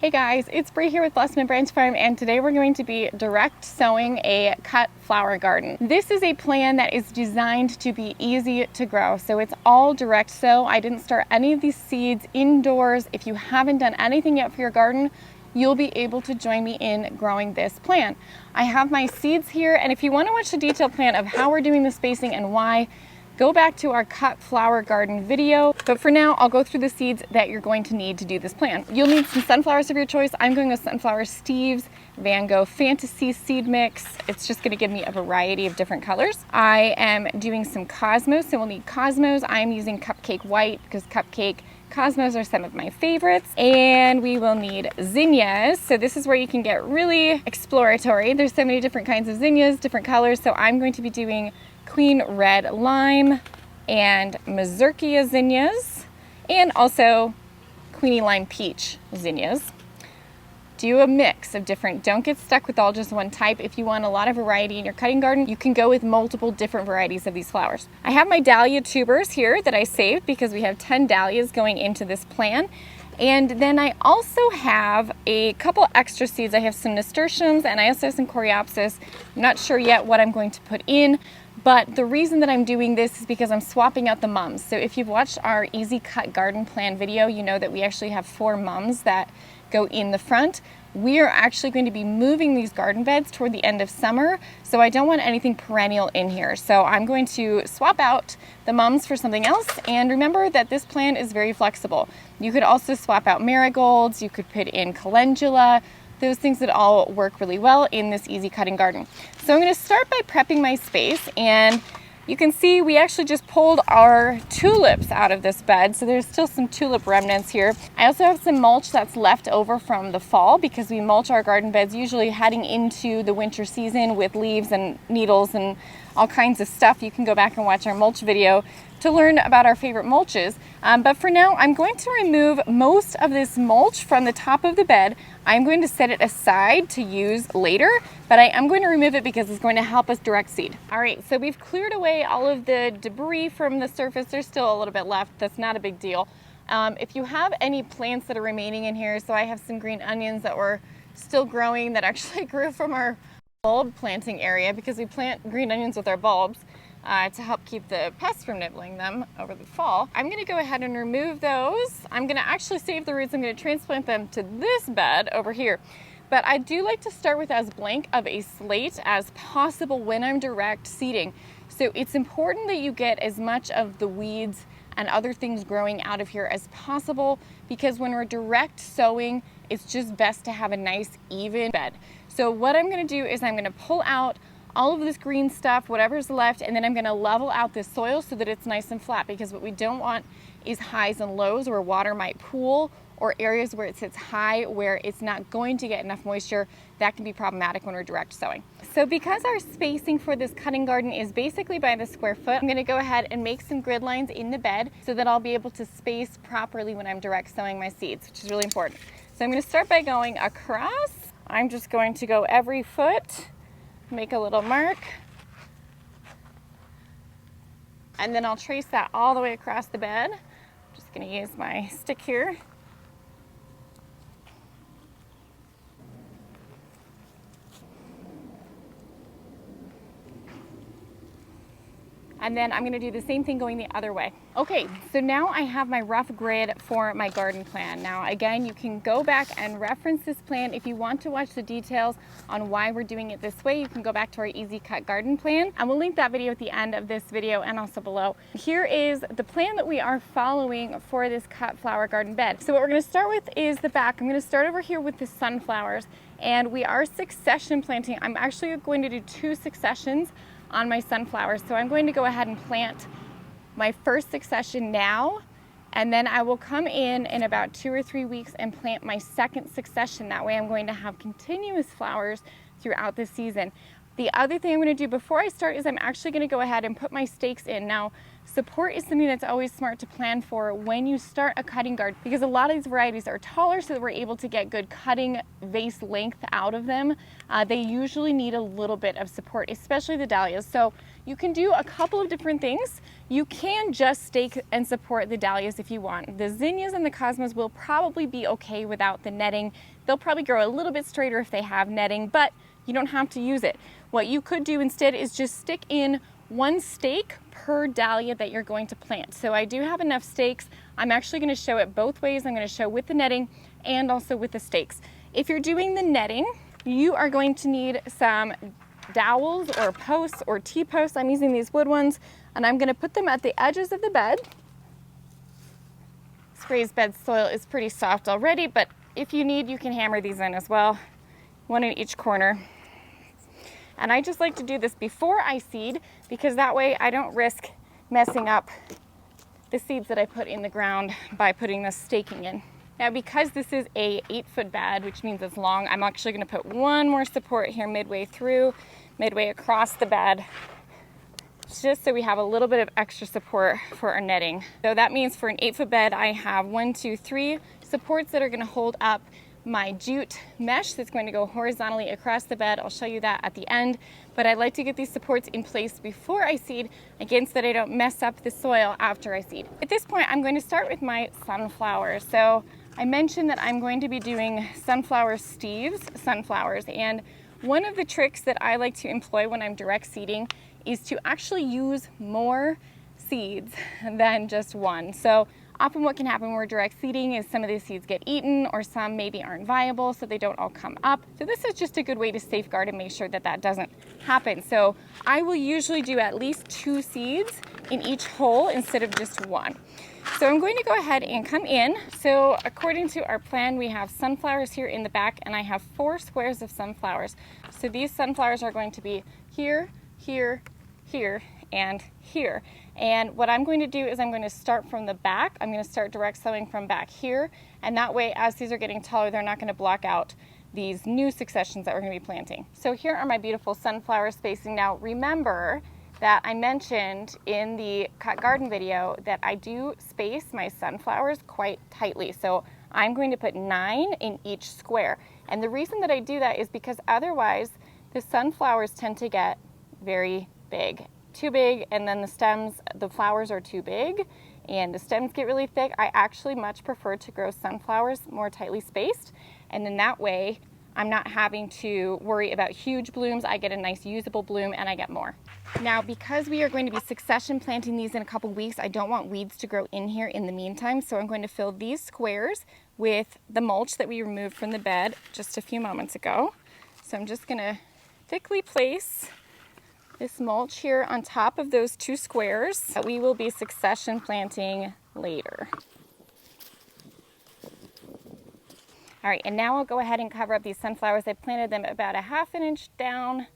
Hey guys, it's Bree here with Blossom and Branch Farm, and today we're going to be direct sowing a cut flower garden. This is a plan that is designed to be easy to grow, so it's all direct sow. I didn't start any of these seeds indoors. If you haven't done anything yet for your garden, you'll be able to join me in growing this plan. I have my seeds here, and if you want to watch the detailed plan of how we're doing the spacing and why, go back to our cut flower garden video. But for now, I'll go through the seeds that you're going to need to do this plan. You'll need some sunflowers of your choice. I'm going with Sunflower Steve's Van Gogh Fantasy Seed Mix. It's just going to give me a variety of different colors. I am doing some cosmos, so we'll need cosmos. I'm using Cupcake White because cosmos are some of my favorites. And we will need zinnias. So this is where you can get really exploratory. There's so many different kinds of zinnias, different colors. So I'm going to be doing Queen Red Lime and Mazurkia zinnias, and also Queenie Lime Peach zinnias. Do a mix of different, don't get stuck with all just one type. If you want a lot of variety in your cutting garden, you can go with multiple different varieties of these flowers. I have my dahlia tubers here that I saved because we have 10 dahlias going into this plan. And then I also have a couple extra seeds. I have some nasturtiums and I also have some coreopsis. I'm not sure yet what I'm going to put in, but the reason that I'm doing this is because I'm swapping out the mums. So if you've watched our Easy Cut Garden Plan video, you know that we actually have 4 mums that go in the front. We are actually going to be moving these garden beds toward the end of summer, so I don't want anything perennial in here. So I'm going to swap out the mums for something else, and remember that this plan is very flexible. You could also swap out marigolds, you could put in calendula, those things that all work really well in this easy cutting garden. So I'm going to start by prepping my space, and you can see we actually just pulled our tulips out of this bed, so there's still some tulip remnants here. I also have some mulch that's left over from the fall because we mulch our garden beds usually heading into the winter season with leaves and needles and all kinds of stuff. You can go back and watch our mulch video to learn about our favorite mulches. But for now, I'm going to remove most of this mulch from the top of the bed. I'm going to set it aside to use later, but I am going to remove it because it's going to help us direct seed. All right, so we've cleared away all of the debris from the surface. There's still a little bit left. That's not a big deal. If you have any plants that are remaining in here, so I have some green onions that were still growing that actually grew from our bulb planting area because we plant green onions with our bulbs. To help keep the pests from nibbling them over the fall. I'm going to go ahead and remove those. I'm going to actually save the roots. I'm going to transplant them to this bed over here. But I do like to start with as blank of a slate as possible when I'm direct seeding. So it's important that you get as much of the weeds and other things growing out of here as possible, because when we're direct sowing, it's just best to have a nice even bed. So what I'm going to do is I'm going to pull out all of this green stuff, whatever's left, and then I'm going to level out this soil so that it's nice and flat, because what we don't want is highs and lows where water might pool, or areas where it sits high where it's not going to get enough moisture. That can be problematic when we're direct sowing. So because our spacing for this cutting garden is basically by the square foot, I'm going to go ahead and make some grid lines in the bed so that I'll be able to space properly when I'm direct sowing my seeds, which is really important. So I'm going to start by going across. I'm just going to go every foot, make a little mark, and then I'll trace that all the way across the bed. I'm just going to use my stick here. And then I'm going to do the same thing going the other way. Okay, so now I have my rough grid for my garden plan. Now again, you can go back and reference this plan. If you want to watch the details on why we're doing it this way, you can go back to our Easy Cut Garden Plan, and we'll link that video at the end of this video and also below. Here is the plan that we are following for this cut flower garden bed. So what we're going to start with is the back. I'm going to start over here with the sunflowers, and we are succession planting. I'm actually going to do 2 successions on my sunflowers. So I'm going to go ahead and plant my first succession now, and then I will come in about 2 or 3 weeks and plant my second succession. That way I'm going to have continuous flowers throughout the season. The other thing I'm going to do before I start is I'm actually going to go ahead and put my stakes in. Now, support is something that's always smart to plan for when you start a cutting garden, because a lot of these varieties are taller, so that we're able to get good cutting vase length out of them. They usually need a little bit of support, especially the dahlias. So you can do a couple of different things. You can just stake and support the dahlias if you want. The zinnias and the cosmos will probably be okay without the netting. They'll probably grow a little bit straighter if they have netting, but you don't have to use it. What you could do instead is just stick in one stake per dahlia that you're going to plant. So I do have enough stakes. I'm actually going to show it both ways. I'm going to show with the netting and also with the stakes. If you're doing the netting, you are going to need some dowels or posts or T-posts. I'm using these wood ones, and I'm going to put them at the edges of the bed. This raised bed soil is pretty soft already, but if you need, you can hammer these in as well, one in each corner. And I just like to do this before I seed, because that way I don't risk messing up the seeds that I put in the ground by putting the staking in. Now, because this is a 8-foot bed, which means it's long, I'm actually going to put one more support here midway through, midway across the bed, just so we have a little bit of extra support for our netting. So that means for an 8-foot bed, I have 1, 2, 3 supports that are going to hold up my jute mesh that's going to go horizontally across the bed. I'll show you that at the end, but I like to get these supports in place before I seed, again, so that I don't mess up the soil after I seed. At this point, I'm going to start with my sunflowers. So I mentioned that I'm going to be doing sunflower sunflowers, and one of the tricks that I like to employ when I'm direct seeding is to actually use more seeds than just one. So often what can happen when we're direct seeding is some of these seeds get eaten, or some maybe aren't viable, so they don't all come up. So this is just a good way to safeguard and make sure that that doesn't happen. So I will usually do at least 2 seeds in each hole instead of just one. So I'm going to go ahead and come in. So according to our plan, we have sunflowers here in the back, and I have 4 squares of sunflowers. So these sunflowers are going to be here, here, here, and here. And what I'm going to do is I'm going to start from the back. I'm going to start direct sowing from back here, and that way, as these are getting taller, they're not going to block out these new successions that we're going to be planting. So here are my beautiful sunflower spacing. Now remember that I mentioned in the cut garden video that I do space my sunflowers quite tightly. So I'm going to put 9 in each square. And the reason that I do that is because otherwise the sunflowers tend to get very big, too big, and then the stems, the flowers are too big and the stems get really thick. I actually much prefer to grow sunflowers more tightly spaced, and then that way I'm not having to worry about huge blooms. I get a nice usable bloom and I get more. Now, because we are going to be succession planting these in a couple weeks, I don't want weeds to grow in here in the meantime, so I'm going to fill these squares with the mulch that we removed from the bed just a few moments ago. So I'm just going to thickly place this mulch here on top of those 2 squares that we will be succession planting later. All right, and now I'll go ahead and cover up these sunflowers. I planted them about a 1/2 inch down,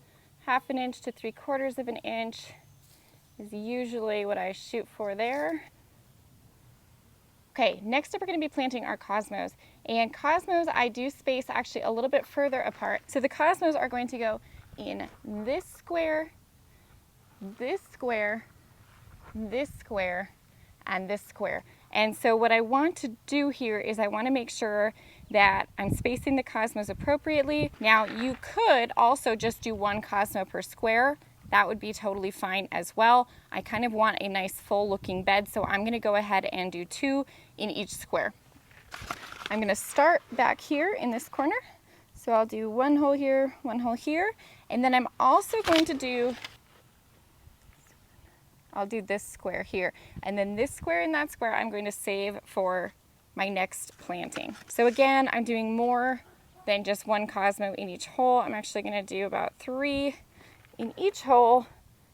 1/2 inch to 3/4 of an inch is usually what I shoot for there. Okay, next up we're going to be planting our cosmos. And cosmos I do space actually a little bit further apart. So the cosmos are going to go in this square, this square, this square, and this square. And so what I want to do here is I want to make sure that I'm spacing the cosmos appropriately. Now you could also just do 1 cosmo per square. That would be totally fine as well. I kind of want a nice full looking bed, so I'm going to go ahead and do 2 in each square. I'm going to start back here in this corner. So I'll do 1 hole here, 1 hole here, and then I'm also going to do, I'll do this square here, and then this square and that square I'm going to save for my next planting. So again, I'm doing more than just 1 cosmo in each hole. I'm actually going to do about 3 in each hole.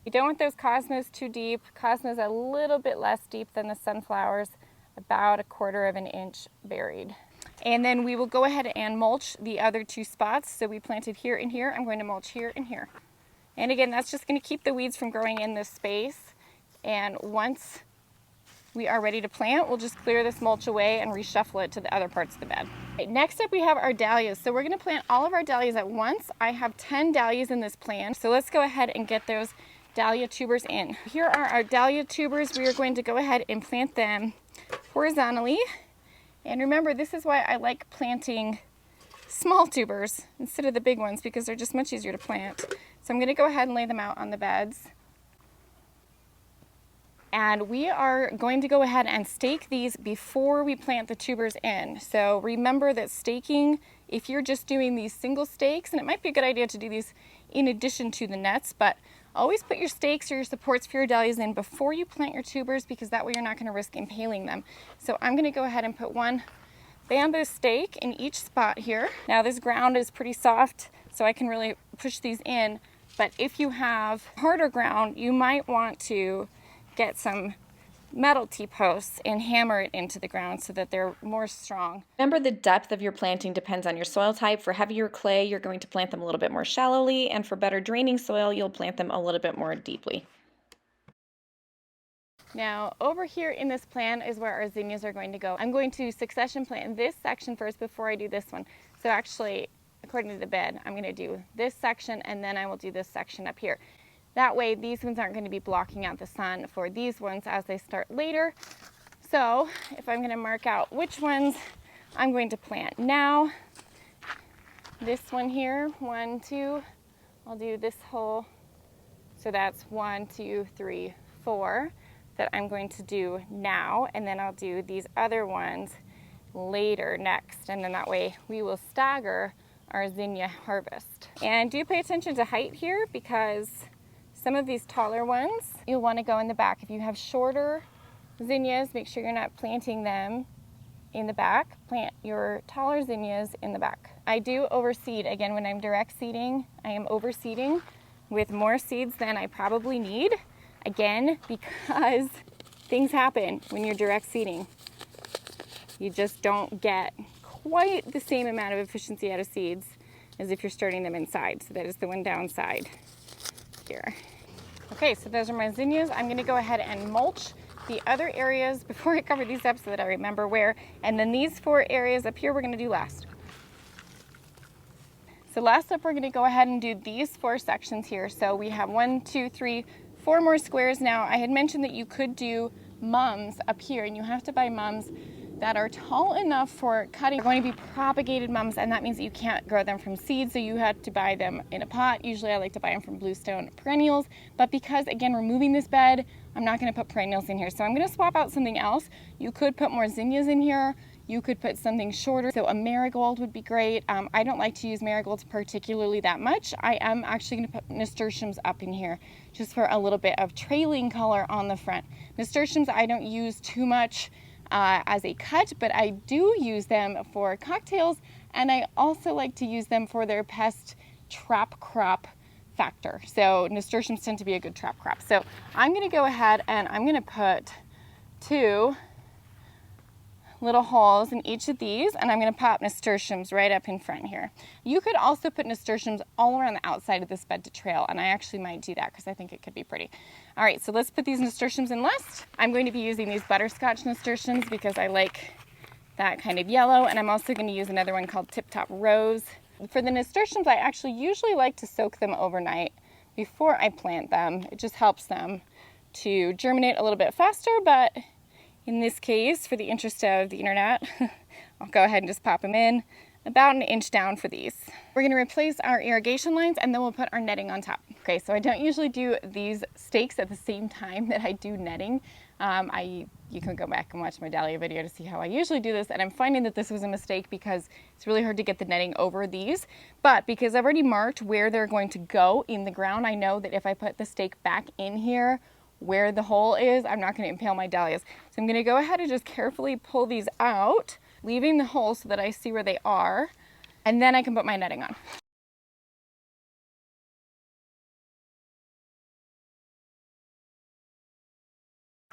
You don't want those cosmos too deep. Cosmos a little bit less deep than the sunflowers, about 1/4 of an inch buried. And then we will go ahead and mulch the other 2 spots. So we planted here and here. I'm going to mulch here and here. And again, that's just going to keep the weeds from growing in this space. And once we are ready to plant. We'll just clear this mulch away and reshuffle it to the other parts of the bed. Okay, next up we have our dahlias. So we're gonna plant all of our dahlias at once. I have 10 dahlias in this plant. So let's go ahead and get those dahlia tubers in. Here are our dahlia tubers. We are going to go ahead and plant them horizontally. And remember, this is why I like planting small tubers instead of the big ones, because they're just much easier to plant. So I'm gonna go ahead and lay them out on the beds. And we are going to go ahead and stake these before we plant the tubers in. So remember that staking, if you're just doing these single stakes, and it might be a good idea to do these in addition to the nets, but always put your stakes or your supports for your dahlias in before you plant your tubers, because that way you're not going to risk impaling them. So I'm going to go ahead and put one bamboo stake in each spot here. Now this ground is pretty soft, so I can really push these in, but if you have harder ground, you might want to get some metal T-posts and hammer it into the ground so that they're more strong. Remember, the depth of your planting depends on your soil type. For heavier clay, you're going to plant them a little bit more shallowly, and for better draining soil, you'll plant them a little bit more deeply. Now, over here in this plan is where our zinnias are going to go. I'm going to succession plant this section first before I do this one. So actually, according to the bed, I'm going to do this section and then I will do this section up here. That way, these ones aren't going to be blocking out the sun for these ones as they start later. So if I'm going to mark out which ones I'm going to plant now, this one here, 1, 2, I'll do this whole, so that's 1, 2, 3, 4 that I'm going to do now, and then I'll do these other ones later next, and then that way we will stagger our zinnia harvest. And do pay attention to height here, because some of these taller ones, you'll want to go in the back. If you have shorter zinnias, make sure you're not planting them in the back. Plant your taller zinnias in the back. I do overseed. Again, when I'm direct seeding, I am overseeding with more seeds than I probably need. Again, because things happen when you're direct seeding. You just don't get quite the same amount of efficiency out of seeds as if you're starting them inside. So that is the one downside here. Okay, so those are my zinnias. I'm gonna go ahead and mulch the other areas before I cover these up so that I remember where. And then these 4 areas up here we're gonna do last. So last up, we're gonna go ahead and do these 4 sections here. So we have 1, 2, 3, 4 more squares. Now, I had mentioned that you could do mums up here, and you have to buy mums that are tall enough for cutting. They're going to be propagated mums, and that means that you can't grow them from seed, so you have to buy them in a pot. Usually I like to buy them from Bluestone perennials, but because, again, we're moving this bed, I'm not gonna put perennials in here. So I'm gonna swap out something else. You could put more zinnias in here. You could put something shorter, so a marigold would be great. I don't like to use marigolds particularly that much. I am actually gonna put nasturtiums up in here just for a little bit of trailing color on the front. Nasturtiums I don't use too much as a cut, but I do use them for cocktails, and I also like to use them for their pest trap crop factor. So nasturtiums tend to be a good trap crop. So I'm gonna go ahead and I'm gonna put 2 little holes in each of these, and I'm gonna pop nasturtiums right up in front here. You could also put nasturtiums all around the outside of this bed to trail, and I actually might do that because I think it could be pretty. All right, so let's put these nasturtiums in last. I'm going to be using these butterscotch nasturtiums because I like that kind of yellow, and I'm also gonna use another one called Tip Top Rose. For the nasturtiums, I actually usually like to soak them overnight before I plant them. It just helps them to germinate a little bit faster, but in this case, for the interest of the internet, I'll go ahead and just pop them in about 1 inch down for these. We're gonna replace our irrigation lines and then we'll put our netting on top. Okay, so I don't usually do these stakes at the same time that I do netting. You can go back and watch my dahlia video to see how I usually do this, and I'm finding that this was a mistake because it's really hard to get the netting over these. But because I've already marked where they're going to go in the ground, I know that if I put the stake back in here, where the hole is, I'm not going to impale my dahlias. So I'm going to go ahead and just carefully pull these out, leaving the hole so that I see where they are, and then I can put my netting on.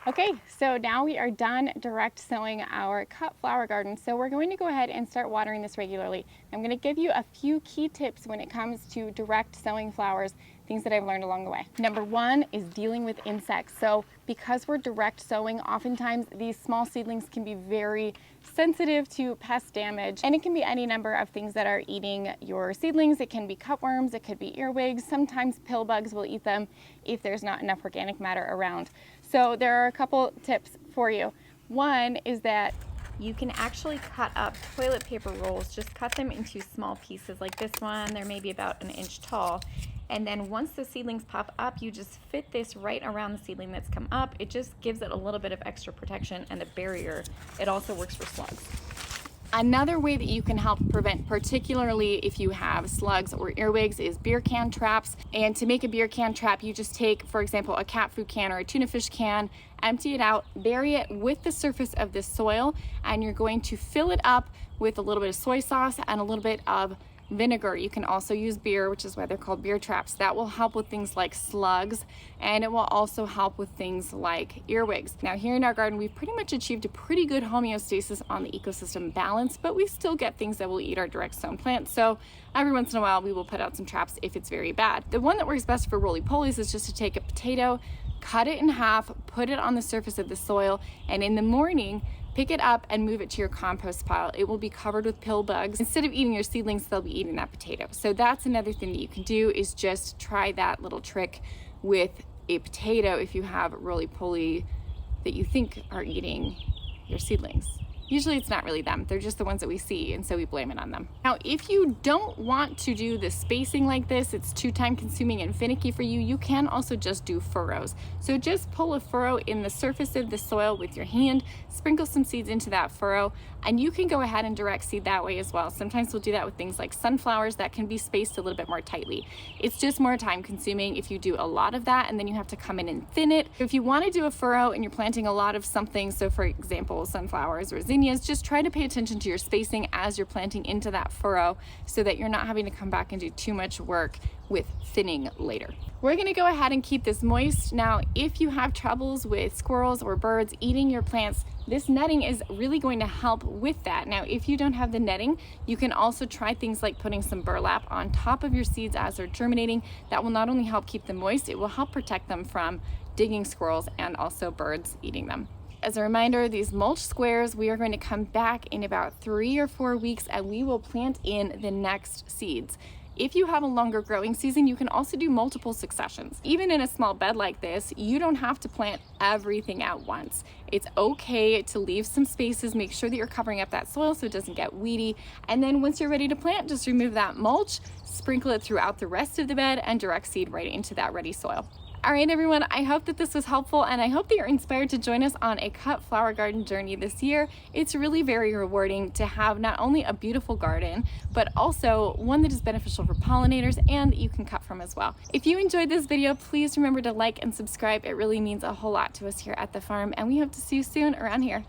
Okay, so now we are done direct sowing our cut flower garden. So we're going to go ahead and start watering this regularly. I'm going to give you a few key tips when it comes to direct sowing flowers, things that I've learned along the way. Number one is dealing with insects. So because we're direct sowing, oftentimes these small seedlings can be very sensitive to pest damage, and it can be any number of things that are eating your seedlings. It can be cutworms, it could be earwigs, sometimes pill bugs will eat them if there's not enough organic matter around. So there are a couple tips for you. One is that you can actually cut up toilet paper rolls, just cut them into small pieces like this one. They're maybe about an inch tall. And then once the seedlings pop up, you just fit this right around the seedling that's come up. It just gives it a little bit of extra protection and a barrier. It also works for slugs. Another way that you can help prevent, particularly if you have slugs or earwigs, is beer can traps. And to make a beer can trap, you just take, for example, a cat food can or a tuna fish can, empty it out, bury it with the surface of the soil, and you're going to fill it up with a little bit of soy sauce and a little bit of vinegar. You can also use beer, which is why they're called beer traps. That will help with things like slugs, and it will also help with things like earwigs. Now here in our garden, we've pretty much achieved a pretty good homeostasis on the ecosystem balance, but we still get things that will eat our direct sown plants. So every once in a while, we will put out some traps if it's very bad. The one that works best for roly-polies is just to take a potato, cut it in half, put it on the surface of the soil, and in the morning, pick it up and move it to your compost pile. It will be covered with pill bugs. Instead of eating your seedlings, they'll be eating that potato. So that's another thing that you can do, is just try that little trick with a potato if you have roly-poly that you think are eating your seedlings. Usually it's not really them, they're just the ones that we see, and so we blame it on them. Now, if you don't want to do the spacing like this, it's too time consuming and finicky for you, you can also just do furrows. So just pull a furrow in the surface of the soil with your hand, sprinkle some seeds into that furrow, and you can go ahead and direct seed that way as well. Sometimes we'll do that with things like sunflowers that can be spaced a little bit more tightly. It's just more time consuming if you do a lot of that, and then you have to come in and thin it. If you want to do a furrow and you're planting a lot of something, so for example, sunflowers or zinnias, just try to pay attention to your spacing as you're planting into that furrow so that you're not having to come back and do too much work with thinning later. We're going to go ahead and keep this moist. Now, if you have troubles with squirrels or birds eating your plants, this netting is really going to help with that. Now, if you don't have the netting, you can also try things like putting some burlap on top of your seeds as they're germinating. That will not only help keep them moist, it will help protect them from digging squirrels and also birds eating them. As a reminder, these mulch squares, we are going to come back in about 3 or 4 weeks and we will plant in the next seeds. If you have a longer growing season, you can also do multiple successions. Even in a small bed like this, you don't have to plant everything at once. It's okay to leave some spaces, make sure that you're covering up that soil so it doesn't get weedy. And then once you're ready to plant, just remove that mulch, sprinkle it throughout the rest of the bed, and direct seed right into that ready soil. All right, everyone, I hope that this was helpful, and I hope that you're inspired to join us on a cut flower garden journey this year. It's really very rewarding to have not only a beautiful garden, but also one that is beneficial for pollinators and that you can cut from as well. If you enjoyed this video, please remember to like and subscribe. It really means a whole lot to us here at the farm, and we hope to see you soon around here.